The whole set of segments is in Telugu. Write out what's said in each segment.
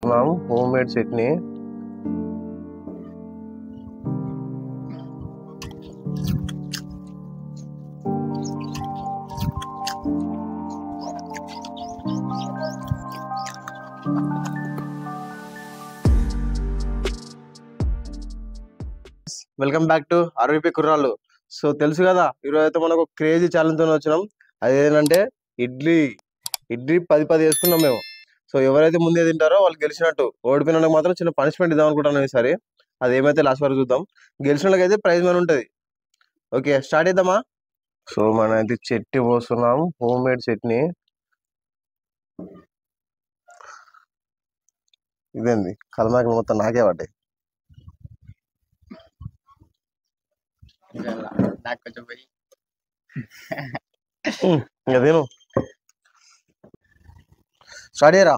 పోస్తున్నాం homemade chutney. Welcome back to RVP కుర్రాళ్ళు. సో తెలుసు కదా, ఈరోజు అయితే మనకు క్రేజీ ఛాలెంజ్ తో వచ్చినాం. అదేంటంటే ఇడ్లీ 10 వేసుకున్నాం మేము. సో ఎవరైతే ముందే తింటారో వాళ్ళు గెలిచినట్టు. ఓడిపోయిన మాత్రం చిన్న పనిష్మెంట్ ఇద్దాం అనుకుంటున్నాం ఈసారి. అది ఏమైతే లాస్ట్ వరకు చూద్దాం. గెలిచిన వాళ్ళకి అయితే ప్రైజ్ మనీ ఉంటుంది. ఓకే, స్టార్ట్ చేద్దామా? సో మనం అయితే చట్నీ పోస్తున్నాం, హోమ్ మేడ్ చట్నీ. ఇదేంది కలమాకి మొత్తం నాకే పడ్డాయి. ఇంకా తిను, స్టార్ట్ చేయరా.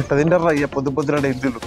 ఇట్లా తింటారా అయ్యా పొద్దున ఇడ్లీలు.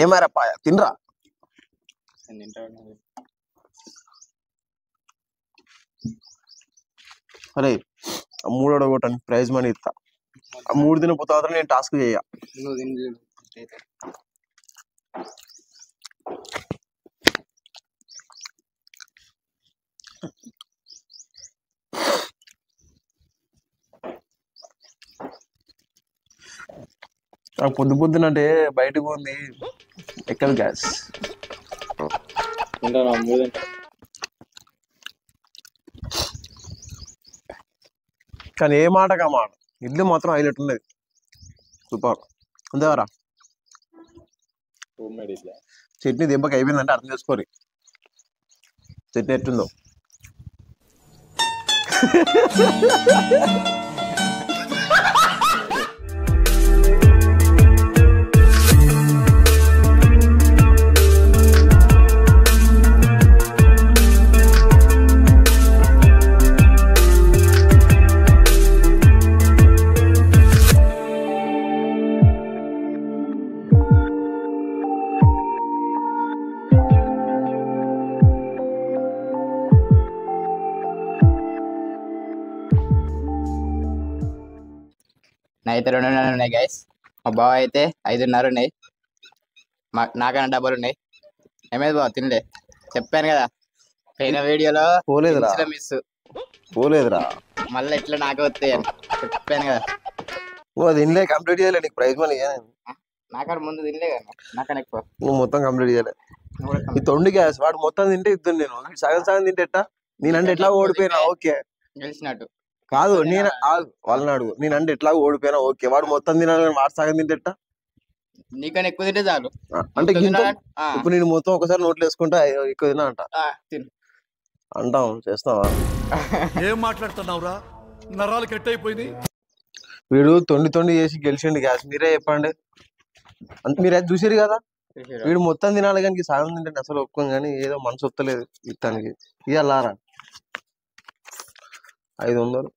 ఏమారా పాయ తినరా. అరే మూడోడ కొట్టని ప్రైజ్ మనీ ఇస్తా. 3 దిన పోతా నేను టాస్క్ చేయ. నాకు పొద్దునంటే బయటకు ఉంది ఎక్కదు గ్యాస్. కానీ ఏ మాట మాట ఇడ్లీ మాత్రం హైలైట్ ఉన్నది. సూపర్ అంతేవరా చట్నీ దెబ్బకి అయిపోయిందంటే అర్థం చేసుకోరి చట్నీ ఎట్టుందో అయితే 2.5 ఉన్నాయి గైస్. మా బావ అయితే 5.5 ఉన్నాయి. నాకన్నా డబ్బులు ఉన్నాయి. ఏమైంది బావ తినలే? చెప్పాను కదా పోయిన వీడియోలో మిస్ పోలేదురా. మళ్ళీ ఎట్లా నాకే వస్తాయి అని చెప్పాను కదా. అది తినలే కంప్లీట్ చేయలే. నీకు ప్రైజ్ మనీ నాకన్నా ముందు తినలే కదా. నాకన్నా ఎక్కువ నువ్వు మొత్తం కంప్లీట్ చేయలే. ఈ తొండి గ్యాస్ వాడు మొత్తం తింటే ఇద్దు. నేను సగం సగం తింటే ఎట్టా? నేనంటే ఎట్లా ఓడిపోయినా ఓకే గెలిచినట్టు కాదు. నేను వాళ్ళని అడుగు. నేనంటే ఎట్లా ఓడిపోయినా ఓకే. వాడు మొత్తం తినాలి వాడు సగం తింటేట. నీకన్నా ఎక్కువ తింటే చాలు. అంటే ఇప్పుడు నేను మొత్తం ఒకసారి నోట్లు వేసుకుంటా ఎక్కువ తినా అంట అంటాం. చేస్తావా? ఏం మాట్లాడుతున్నావురా? నరాలు కట్ అయిపోయింది. వీడు తొండి చేసి గెలిచిండు గ్యాస్. మీరే చెప్పండి. అంత మీరైతే చూసారు కదా. వీడు మొత్తం తినాలి కానీ సగం తింటే అసలు ఒప్పుకోం. కానీ ఏదో మనసు వస్తలేదు ఇస్తానికి. ఇయ్యాలారా 500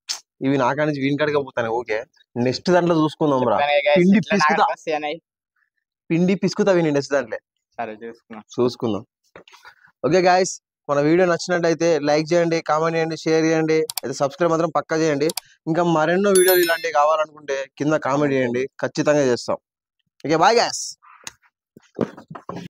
ఇవి నాకానికి వీని కాడికి పోతాను. ఓకే నెక్స్ట్ దాంట్లో చూసుకుందాం రా. పిండి పిసుకుతా విని నెక్స్ట్ దాంట్లో చూసుకుందాం. ఓకే గాయస్, మన వీడియో నచ్చినట్టయితే లైక్ చేయండి, కామెంట్ చేయండి, షేర్ చేయండి. అయితే సబ్స్క్రైబ్ మాత్రం పక్కా చేయండి. ఇంకా మరెన్నో వీడియోలు ఇలాంటివి కావాలనుకుంటే కింద కామెంట్ చేయండి, ఖచ్చితంగా చేస్తాం. Okay bye guys.